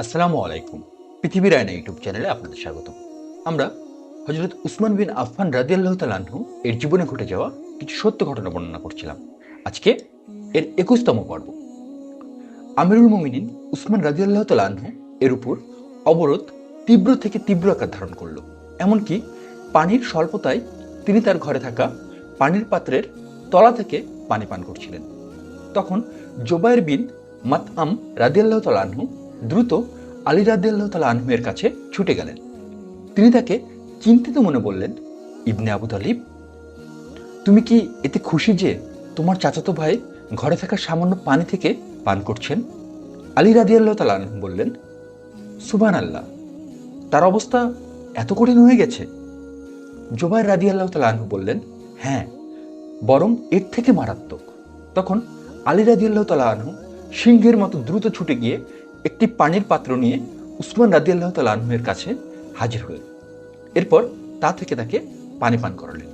আসসালামু আলাইকুম। পৃথিবীর আয়না ইউটিউব চ্যানেলে আপনাদের স্বাগত। আমরা হযরত উসমান বিন আফফান রাদিয়াল্লাহু তাআলা আনহু এর জীবনে ঘটে যাওয়া কিছু সত্য ঘটনা বর্ণনা করছিলাম। আজকে এর ২১তম পর্ব। আমিরুল মুমিনিন উসমান রাদিয়াল্লাহু তাআলা আনহু এর উপর অবরোধ তীব্র থেকে তীব্র আকার ধারণ করল। এমনকি পানির স্বল্পতায় তিনি তার ঘরে থাকা পানির পাত্রের তলা থেকে পানি পান করছিলেন। তখন জুবাইর বিন মাতআম রাদিয়াল্লাহু তাআলা আনহু দ্রুত আলী রাদিয়াল্লাহু তাআলা আনহু এর কাছে ছুটে গেলেন। তিনি তাকে চিন্তিত মনে বললেন, ইবনে আবু তালিব, তুমি কি এতে খুশি যে তোমার চাচাতো ভাই ঘরে থাকা সামান্য পানি থেকে পান করছেন? আলী রাদিয়াল্লাহু তাআলা আনহু বললেন, সুবহানাল্লাহ, তার অবস্থা এত কঠিন হয়ে গেছে? জুবাইর রাদিয়াল্লাহু তাআলা আনহু বললেন, হ্যাঁ, বরং এর থেকে মারাত্মক। তখন আলী রাদিয়াল্লাহু তাআলা আনহু সিংহের মতো দ্রুত ছুটে গিয়ে একটি পানির পাত্র নিয়ে উসমান রাদিয়াল্লাহু তাআলা আনহু এর কাছে হাজির হলেন। এরপর তা থেকে তাকে পানি পান করালেন।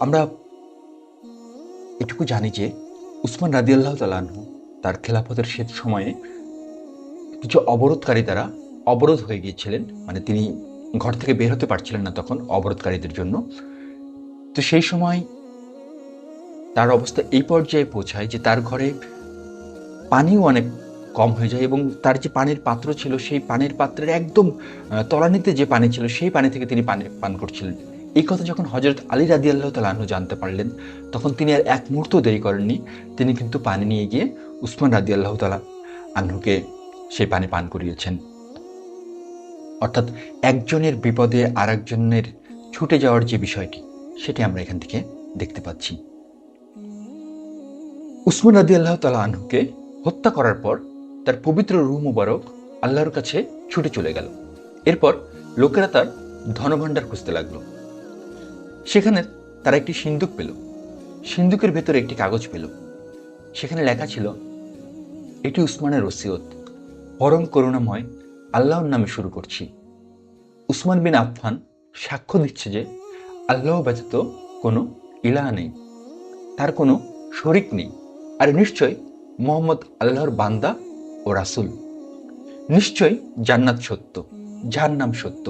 আমরা এটুকু জানি যে উসমান রাদিয়াল্লাহু তাআলা আনহু তার খেলাফতের শেষ সময়ে কিছু অবরোধকারী দ্বারা অবরোধ হয়ে গিয়েছিলেন, মানে তিনি ঘর থেকে বের হতে পারছিলেন না তখন অবরোধকারীদের জন্য। তো সেই সময় তার অবস্থা এই পর্যায়ে পৌঁছায় যে তার ঘরে পানিও অনেক কম হয়ে যায় এবং তার যে পানির পাত্র ছিল সেই পানির পাত্রের একদম তলানিতে যে পানি ছিল সেই পানি থেকে তিনি পানি পান করছিলেন। এই কথা যখন হযরত আলী রাদিয়াল্লাহু তাআলা আনহু জানতে পারলেন, তখন তিনি আর এক মুহূর্ত দেরি করেননি। তিনি কিন্তু পানি নিয়ে গিয়ে উসমান রাদিয়াল্লাহু তাআলা আনহুকে সেই পানি পান করিয়েছেন। অর্থাৎ একজনের বিপদে আরেকজনের ছুটে যাওয়ার যে বিষয়টি, সেটি আমরা এখান থেকে দেখতে পাচ্ছি। উসমান রাদিয়াল্লাহু তাআলা আনহুকে হত্যা করার পর তার পবিত্র রূহ মুবারক আল্লাহর কাছে ছুটে চলে গেল। এরপর লোকেরা তার ধনভাণ্ডার খুঁজতে লাগলো। সেখানে তারা একটি সিন্দুক পেল। সিন্দুকের ভেতরে একটি কাগজ পেল। সেখানে লেখা ছিল, এটি উসমানের ওসিয়ত, পরম করুণাময় আল্লাহর নামে শুরু করছি। উসমান বিন আফফান সাক্ষ্য দিচ্ছে যে আল্লাহ ব্যতীত কোনো ইলাহ নেই, তার কোনো শরিক নেই, আর নিশ্চয় মোহাম্মদ আল্লাহর বান্দা ও রাসূল। নিশ্চয় জান্নাত সত্য, জাহান্নাম সত্য।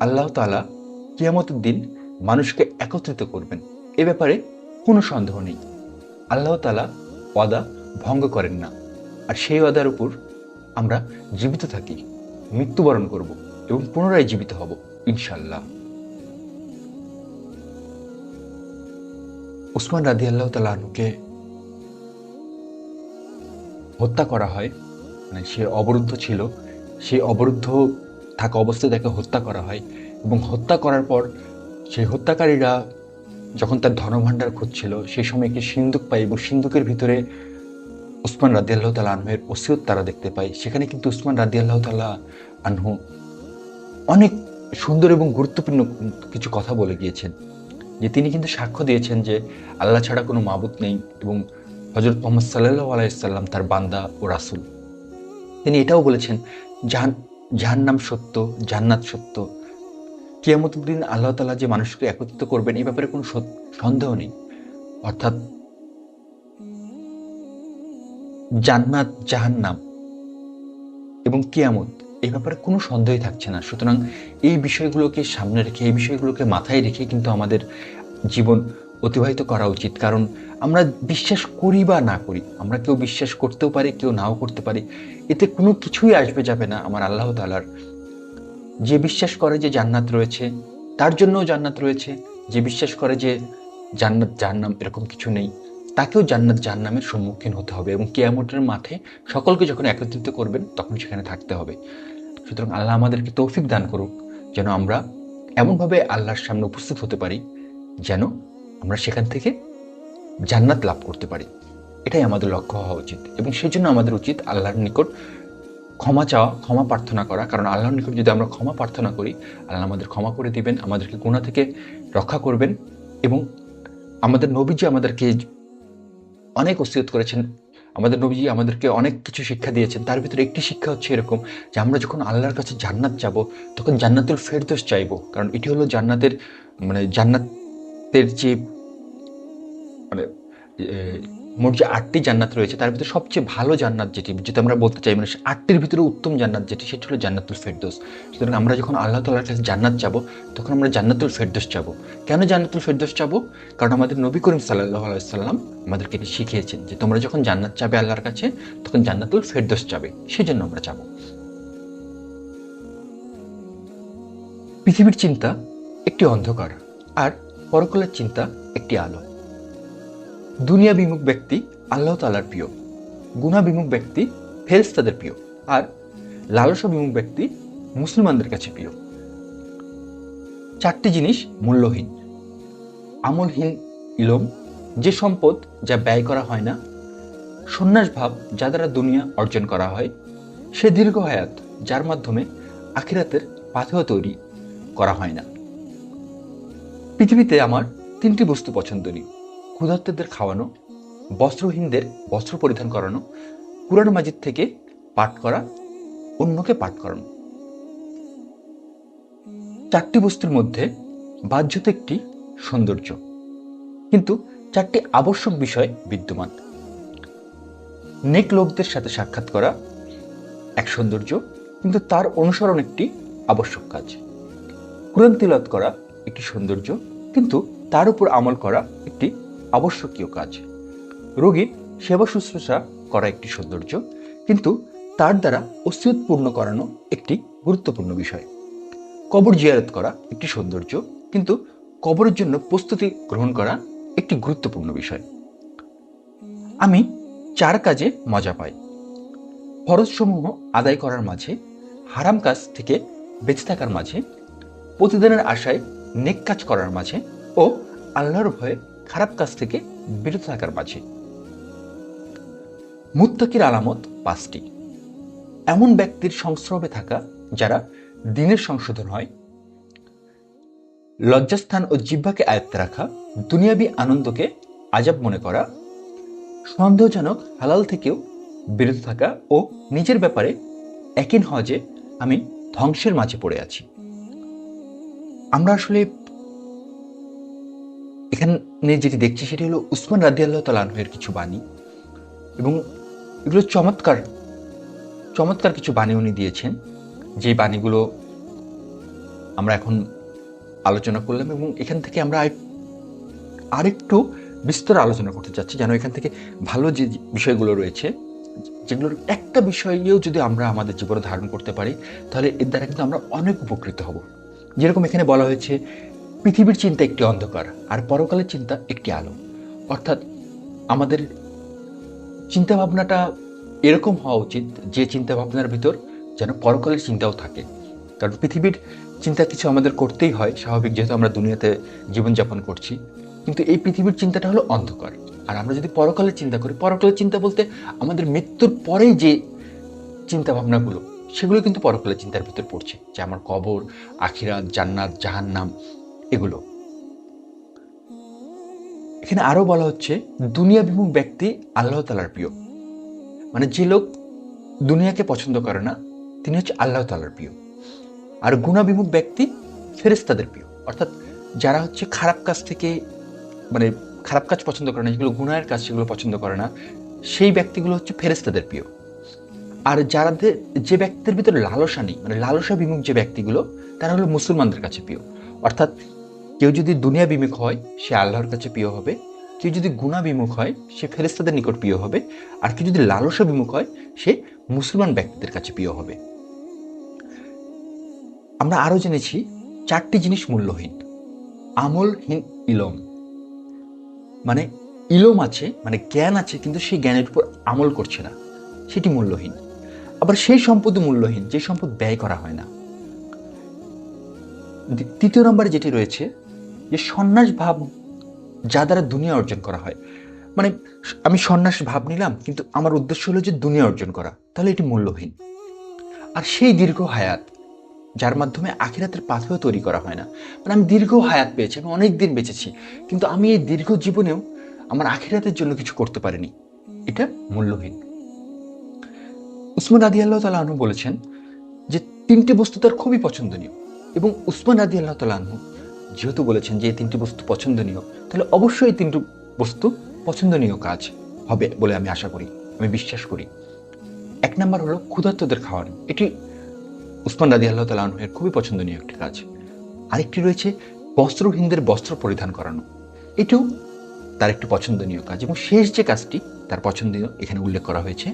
আল্লাহ তাআলা কিয়ামতের দিন মানুষকে একত্রিত করবেন, এ ব্যাপারে কোনো সন্দেহ নেই। আল্লাহ তাআলা ওয়াদা ভঙ্গ করেন না, আর সেই ওয়াদার উপর আমরা জীবিত থাকি, মৃত্যুবরণ করব এবং পুনরায় জীবিত হব ইনশাআল্লাহ। উসমান রাদিয়াল্লাহু তাআলা আনহুকে হত্যা করা হয়, মানে সে অবরুদ্ধ ছিল, সেই অবরুদ্ধ থাকা অবস্থায় তাকে হত্যা করা হয় এবং হত্যা করার পর সেই হত্যাকারীরা যখন তার ধনভাণ্ডার খুঁজছিল সেই সময় একটি সিন্দুক পায় এবং সিন্দুকের ভিতরে উসমান রাদিয়াল্লাহু তাআলা আনহুর ওসিয়ত তারা দেখতে পায়। সেখানে কিন্তু উসমান রাদিয়াল্লাহু তাআলা আনহু অনেক সুন্দর এবং গুরুত্বপূর্ণ কিছু কথা বলে গিয়েছেন, যে তিনি কিন্তু সাক্ষ্য দিয়েছেন যে আল্লাহ ছাড়া কোনো মাবুদ নেই এবং হযরত মুহাম্মদ সাল্লাল্লাহু আলাইহি সাল্লাম তার বান্দা ও রাসূল। তিনি এটাও বলেছেন, জাহান্নাম সত্য, জান্নাত সত্য। কিয়ামতের দিন আল্লাহ তাআলা যে মানুষকে একত্রিত করবেন এই ব্যাপারে কোনো সন্দেহ নেই। অর্থাৎ জান্নাত, জাহান্নাম এবং কিয়ামত, এই ব্যাপারে কোনো সন্দেহই থাকছে না। সুতরাং এই বিষয়গুলোকে সামনে রেখে, এই বিষয়গুলোকে মাথায় রেখে কিন্তু আমাদের জীবন অতিবাহিত করা উচিত। কারণ আমরা বিশ্বাস করি বা না করি, আমরা কেউ বিশ্বাস করতেও পারি, কেউ নাও করতে পারি, এতে কোনো কিছুই আসবে যাবে না আমার আল্লাহ তাআলার। যে বিশ্বাস করে যে জান্নাত রয়েছে তার জন্যও জান্নাত রয়েছে, যে বিশ্বাস করে যে জান্নাত জাহান্নাম এরকম কিছু নেই তাকেও জান্নাত জাহান্নামের সম্মুখীন হতে হবে এবং কিয়ামতের মাঠে সকলকে যখন একত্রিত করবেন তখন সেখানে থাকতে হবে। সুতরাং আল্লাহ আমাদেরকে তৌফিক দান করুক যেন আমরা এমনভাবে আল্লাহর সামনে উপস্থিত হতে পারি যেন আমরা সেখান থেকে জান্নাত লাভ করতে পারি। এটাই আমাদের লক্ষ্য হওয়া উচিত এবং সেজন্য আমাদের উচিত আল্লাহর নিকট ক্ষমা চাওয়া, ক্ষমা প্রার্থনা করা। কারণ আল্লাহর নিকট যদি আমরা ক্ষমা প্রার্থনা করি, আল্লাহ আমাদের ক্ষমা করে দিবেন, আমাদেরকে গুনাহ থেকে রক্ষা করবেন। এবং আমাদের নবীজি আমাদেরকে অনেক ওসিয়ত করেছেন, আমাদের নবীজি আমাদেরকে অনেক কিছু শিক্ষা দিয়েছেন। তার ভিতরে একটি শিক্ষা হচ্ছে এরকম যে আমরা যখন আল্লাহর কাছে জান্নাত যাব তখন জান্নাতুল ফেরদৌস চাইবো, কারণ এটি হলো জান্নাতের, মানে জান্নাতের যে মানে মোট যে 8টি জান্নাত রয়েছে তার ভিতরে সবচেয়ে ভালো জান্নাত যেটি আমরা বলতে চাই, মানে 8টির ভিতরে উত্তম জান্নাত সেটি হলো জান্নাতুল ফেরদৌস। সুতরাং আমরা যখন আল্লাহ তাআলার কাছে জান্নাত চাবো তখন আমরা জান্নাতুল ফেরদৌস চাবো। কেন জান্নাতুল ফেরদৌস চাবো? কারণ আমাদের নবী করিম সাল্লাল্লাহু আলাইহি ওয়াসাল্লাম আমাদেরকে এটি শিখিয়েছেন যে তোমরা যখন জান্নাত চাবে আল্লাহর কাছে তখন জান্নাতুল ফেরদৌস চাবে, সেজন্য আমরা চাবো। পৃথিবীর চিন্তা একটি অন্ধকার আর পরকালের চিন্তা একটি আলো। দুনিয়া বিমুখ ব্যক্তি আল্লাহ তাআলার প্রিয়, গুনাহ বিমুখ ব্যক্তি ফেরেশতাদের প্রিয়, আর লালসা বিমুখ ব্যক্তি মুসলমানদের কাছে প্রিয়। 4টি জিনিস মূল্যহীন। আমলহীন ইলম, যে সম্পদ যা ব্যয় করা হয় না। সন্ন্যাস ভাব, যা দ্বারা দুনিয়া অর্জন করা হয়। সে দীর্ঘ হায়াত, যার মাধ্যমে আখিরাতের পাথেয় তৈরি করা হয় না। পৃথিবীতে আমার 3টি বস্তু পছন্দনীয়: ক্ষুধার্তদের খাওয়ানো, বস্ত্রহীনদের বস্ত্র পরিধান করানো, কুরআন মাজিদ থেকে পাঠ করা, অন্যকে পাঠ করানো। 4টি বস্তুর মধ্যে বাহ্যত একটি সৌন্দর্য, কিন্তু 4টি আবশ্যক বিষয় বিদ্যমান। নেক লোকদের সাথে সাক্ষাৎ করা এক সৌন্দর্য, কিন্তু তার অনুসরণ একটি আবশ্যক কাজ। কুরআন তিলাওয়াত করা একটি সৌন্দর্য, কিন্তু তার উপর আমল করা একটি আবশ্যকীয় কাজ। রোগীর সেবা শুশ্রূষা করা একটি সৌন্দর্য, কিন্তু তার দ্বারা ওসিয়ত পূর্ণ করানো একটি গুরুত্বপূর্ণ বিষয়। কবর জিয়ারত করা একটি সৌন্দর্য, কিন্তু কবরের জন্য প্রস্তুতি গ্রহণ করা একটি গুরুত্বপূর্ণ বিষয়। আমি 4 কাজে মজা পাই: ফরজসমূহ আদায় করার মাঝে, হারাম কাজ থেকে বেঁচে থাকার মাঝে, প্রতিদানের আশায় নেক কাজ করার মাঝে ও আল্লাহর ভয়ে খারাপ কাজ থেকে বিরত থাকার মাঝে। মুত্তাকির আলামত 5টি। এমন ব্যক্তির সংস্রবে থাকা যারা দ্বীনের সংশোধন হয়, লজ্জাস্থান ও জিহ্বাকে আয়ত্তে রাখা, দুনিয়াবি আনন্দকে আজাব মনে করা, সন্দেহজনক হালাল থেকেও বিরত থাকা ও নিজের ব্যাপারে একই হওয়া যে আমি ধ্বংসের মাঝে পড়ে আছি। আমরা আসলে এখানে যেটি দেখছি সেটি হলো উসমান রাদিয়াল্লাহু তাআলা আনহু-এর কিছু বাণী, এবং এগুলো চমৎকার কিছু বাণী উনি দিয়েছেন, যে বাণীগুলো আমরা এখন আলোচনা করলাম, এবং এখান থেকে আমরা আরেকটু বিস্তর আলোচনা করতে চাচ্ছি, যেন এখান থেকে ভালো যে বিষয়গুলো রয়েছে, যেগুলোর একটা বিষয়েও যদি আমরা আমাদের জীবনে ধারণ করতে পারি তাহলে এর দ্বারা কিন্তু আমরা অনেক উপকৃত হব। যেরকম এখানে বলা হয়েছে, পৃথিবীর চিন্তা একটি অন্ধকার আর পরকালের চিন্তা একটি আলো। অর্থাৎ আমাদের চিন্তা ভাবনাটা এরকম হওয়া উচিত যে চিন্তা ভাবনার ভিতর যেন পরকালের চিন্তাও থাকে। কারণ পৃথিবীর চিন্তা কিছু আমাদের করতেই হয় স্বাভাবিক, যেহেতু আমরা দুনিয়াতে জীবনযাপন করছি, কিন্তু এই পৃথিবীর চিন্তাটা হলো অন্ধকার। আর আমরা যদি পরকালের চিন্তা করি, পরকালের চিন্তা বলতে আমাদের মৃত্যুর পরেই যে চিন্তা ভাবনাগুলো, সেগুলো কিন্তু পরকালের চিন্তার ভিতর পড়ছে, যে আমার কবর, আখিরাত, জান্নাত, জাহান্নাম, এগুলো। এখানে আরো বলা হচ্ছে, দুনিয়া বিমুখ ব্যক্তি আল্লাহ তাআলার প্রিয়, মানে যে লোক দুনিয়াকে পছন্দ করে না তিনি হচ্ছে আল্লাহ তাআলার প্রিয়। আর গুনাহ বিমুখ ব্যক্তি ফেরেশতাদের প্রিয়, অর্থাৎ যারা হচ্ছে খারাপ কাজ থেকে, মানে খারাপ কাজ পছন্দ করে না, যেগুলো গুনাহের কাজ সেগুলো পছন্দ করে না, সেই ব্যক্তিগুলো হচ্ছে ফেরেশতাদের প্রিয়। আর যে ব্যক্তির ভিতরে লালসা নেই, মানে লালসা বিমুখ যে ব্যক্তিগুলো, তারা হলো মুসলমানদের কাছে প্রিয়। অর্থাৎ কেউ যদি দুনিয়া বিমুখ হয় সে আল্লাহর কাছে প্রিয় হবে, কেউ যদি গুনাহ বিমুখ হয় সে ফেরেশতাদের নিকট প্রিয় হবে, আর কেউ যদি লালসা বিমুখ হয় সে মুসলমান ব্যক্তিদের কাছে প্রিয় হবে। আমরা আরো জেনেছি 4টি জিনিস মূল্যহীন। আমলহীন ইলম, মানে ইলম আছে, মানে জ্ঞান আছে, কিন্তু সেই জ্ঞানের উপর আমল করছে না, সেটি মূল্যহীন। আবার সেই সম্পদ মূল্যহীন যে সম্পদ ব্যয় করা হয় না। 3 নম্বরে যেটি রয়েছে, যে সন্ন্যাস ভাব, যা দ্বারা দুনিয়া অর্জন করা হয়, মানে আমি সন্ন্যাস ভাব নিলাম কিন্তু আমার উদ্দেশ্য হলো যে দুনিয়া অর্জন করা, তাহলে এটি মূল্যহীন। আর সেই দীর্ঘ হায়াত, যার মাধ্যমে আখিরাতের পাথেয় তৈরি করা হয় না, মানে আমি দীর্ঘ হায়াত পেয়েছি, আমি অনেক দিন বেঁচেছি, কিন্তু আমি এই দীর্ঘ জীবনেও আমার আখিরাতের জন্য কিছু করতে পারিনি, এটা মূল্যহীন। উসমান রাদিয়াল্লাহু তাআলা আনহু বলেছেন যে 3টি বস্তু তার খুবই পছন্দনীয়, এবং উসমান রাদিয়াল্লাহু তাআলা আনহু যেহেতু বলেছেন যে এই 3টি বস্তু পছন্দনীয়, তাহলে অবশ্যই এই 3টি বস্তু পছন্দনীয় কাজ হবে বলে আমি আশা করি, আমি বিশ্বাস করি। 1 নাম্বার হলো ক্ষুধার্তদের খাওয়ানো। এটি উসমান রাদিয়াল্লাহু তাআলা আনহু এর খুবই পছন্দনীয় একটি কাজ। আরেকটি রয়েছে বস্ত্রহীনদের বস্ত্র পরিধান করানো। এটিও তার একটি পছন্দনীয় কাজ। এবং শেষ যে কাজটি তার পছন্দনীয় এখানে উল্লেখ করা হয়েছে,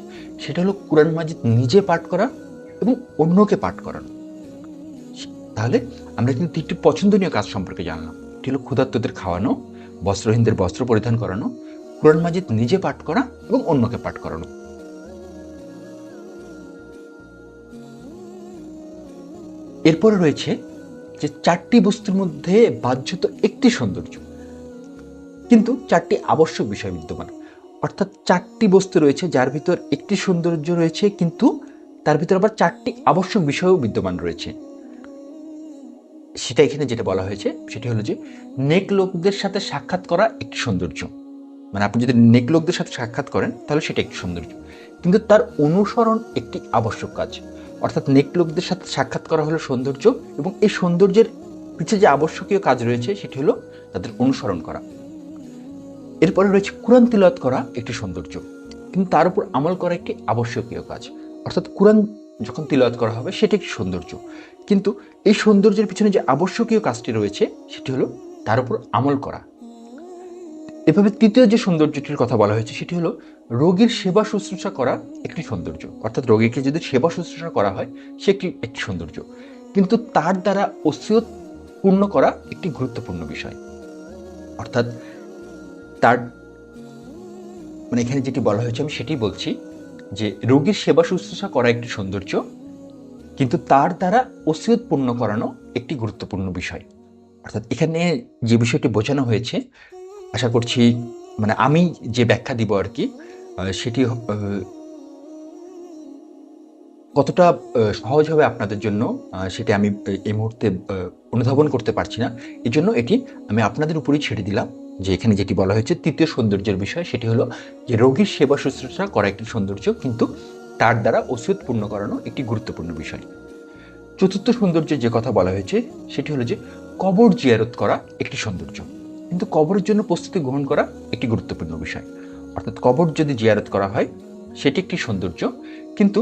সেটা হলো কুরআন মাজিদ নিজে পাঠ করা এবং অন্যকে পাঠ করানো। তাহলে আমরা কিন্তু 3টি পছন্দনীয় কাজ সম্পর্কে জানলাম। এটি হলো ক্ষুধার্তদের খাওয়ানো, বস্ত্রহীনদের বস্ত্র পরিধান করানো, কুরআন মাজিদ নিজে পাঠ করা এবং অন্যকে পাঠ করানো। এরপরে রয়েছে যে 4টি বস্তুর মধ্যে বাহ্যত একটি সৌন্দর্য, কিন্তু 4টি আবশ্যক বিষয় বিদ্যমান। অর্থাৎ 4টি বস্তু রয়েছে যার ভিতর একটি সৌন্দর্য রয়েছে, কিন্তু তার ভিতর আবার 4টি আবশ্যক বিষয়ও বিদ্যমান রয়েছে। সেটা এখানে যেটা বলা হয়েছে সেটি হলো যে নেক লোকদের সাথে সাক্ষাৎ করা একটি সৌন্দর্য। মানে আপনি যদি নেক লোকদের সাথে সাক্ষাৎ করেন তাহলে সেটা একটি সৌন্দর্য, কিন্তু তার অনুসরণ একটি আবশ্যক কাজ। অর্থাৎ নেক লোকদের সাথে সাক্ষাৎ করা হলো সৌন্দর্য, এবং এই সৌন্দর্যের পিছিয়ে যে আবশ্যকীয় কাজ রয়েছে সেটি হলো তাদের অনুসরণ করা। এরপরে রয়েছে কোরআন তিলাওয়াত করা একটি সৌন্দর্য, কিন্তু তার উপর আমল করা একটি আবশ্যকীয় কাজ। অর্থাৎ কোরআন যখন তিলাওয়াত করা হবে সেটি একটি সৌন্দর্য, কিন্তু এই সৌন্দর্যের পিছনে যে আবশ্যকীয় কাজটি রয়েছে সেটি হলো তার উপর আমল করা। এভাবে তৃতীয় যে সৌন্দর্যটির কথা বলা হয়েছে সেটি হলো রোগীর সেবা শুশ্রূষা করা একটি সৌন্দর্য। অর্থাৎ রোগীকে যদি সেবা শুশ্রূষা করা হয় সে একটি সৌন্দর্য, কিন্তু তার দ্বারা ওসিয়ত পূর্ণ করা একটি গুরুত্বপূর্ণ বিষয়। অর্থাৎ তার মানে এখানে যেটি বলা হয়েছে আমি সেটাই বলছি যে রোগীর সেবা শুশ্রূষা করা একটি সৌন্দর্য, কিন্তু তার দ্বারা ওসিয়ত পূর্ণ করানো একটি গুরুত্বপূর্ণ বিষয়। অর্থাৎ এখানে যে বিষয়টি বোঝানো হয়েছে, আশা করছি মানে আমি যে ব্যাখ্যা দিব আর কি সেটি কতটা সহজ হবে আপনাদের জন্য সেটি আমি এই মুহূর্তে অনুধাবন করতে পারছি না। এই জন্য এটি আমি আপনাদের উপরেই ছেড়ে দিলাম যে এখানে যেটি বলা হয়েছে তৃতীয় সৌন্দর্যের বিষয় সেটি হলো যে রোগীর সেবা শুশ্রূষা করা একটি সৌন্দর্য, কিন্তু তার দ্বারা ওসিয়ত পূর্ণ করানো একটি গুরুত্বপূর্ণ বিষয়। চতুর্থ সৌন্দর্যের যে কথা বলা হয়েছে সেটি হলো যে কবর জিয়ারত করা একটি সৌন্দর্য, কিন্তু কবরের জন্য প্রস্তুতি গ্রহণ করা একটি গুরুত্বপূর্ণ বিষয়। অর্থাৎ কবর যদি জিয়ারত করা হয় সেটি একটি সৌন্দর্য, কিন্তু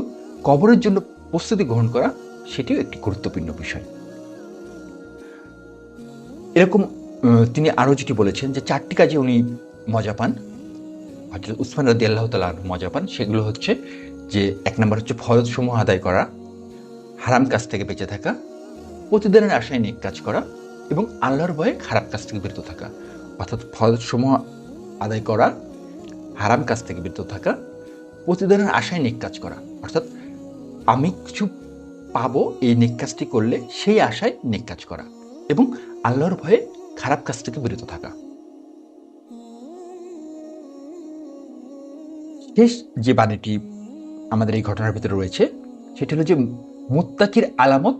কবরের জন্য প্রস্তুতি গ্রহণ করা সেটিও একটি গুরুত্বপূর্ণ বিষয়। এরকম তিনি আরও যেটি বলেছেন যে 4টি কাজে উনি মজা পান, হযরত উসমান রাদিয়াল্লাহু তাআলা মজা পান। সেগুলো হচ্ছে যে 1 নম্বর হচ্ছে ফরজ সমূহ আদায় করা, হারাম কাজ থেকে বেঁচে থাকা, প্রতিদিনের আশায় নেক কাজ করা এবং আল্লাহর ভয়ে খারাপ কাজ থেকে বিরত থাকা। অর্থাৎ ফরজ সমূহ আদায় করা, হারাম কাজ থেকে বিরত থাকা, প্রতিদিনের আশায় নেক কাজ করা। অর্থাৎ আমি কিছু পাবো এই নেক কাজটি করলে সেই আশায় নেক কাজ করা, এবং আল্লাহর ভয়ে খারাপ কাজ থেকে বিরত থাকা। শেষ যে বাণীটি আমাদের এই ঘটনার ভিতরে রয়েছে সেটি হলো যে মুত্তাকির আলামত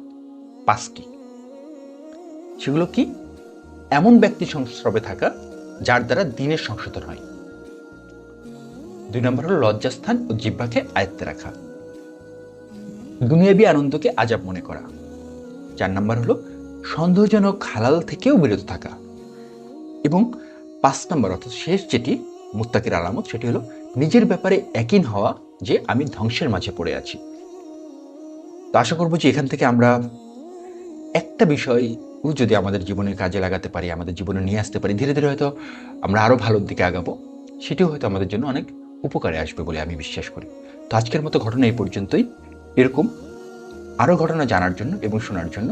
5টি। সেগুলো কি? এমন ব্যক্তি সংস্রবে থাকা যার দ্বারা দ্বীনের সংশোধন হয়। 2 নম্বর হলো লজ্জাস্থান ও জিহ্বাকে আয়ত্তে রাখা। দুনিয়াবী আনন্দকে আযাব মনে করা। 4 নম্বর হলো সন্দেহজনক হালাল থেকেও বিরত থাকা। এবং 5 নম্বর অর্থাৎ শেষ যেটি মুত্তাকির আলামত সেটি হলো নিজের ব্যাপারে ইয়াকিন হওয়া যে আমি ধ্বংসের মাঝে পড়ে আছি। তো আশা করব যে এখান থেকে আমরা একটা বিষয় যদি আমাদের জীবনের কাজে লাগাতে পারি, আমাদের জীবনে নিয়ে আসতে পারি, ধীরে ধীরে হয়তো আমরা আরও ভালোর দিকে আগাবো। সেটিও হয়তো আমাদের জন্য অনেক উপকারে আসবে বলে আমি বিশ্বাস করি। তো আজকের মতো ঘটনা এই পর্যন্তই। এরকম আরও ঘটনা জানার জন্য এবং শোনার জন্য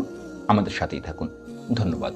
আমাদের সাথেই থাকুন। ধন্যবাদ।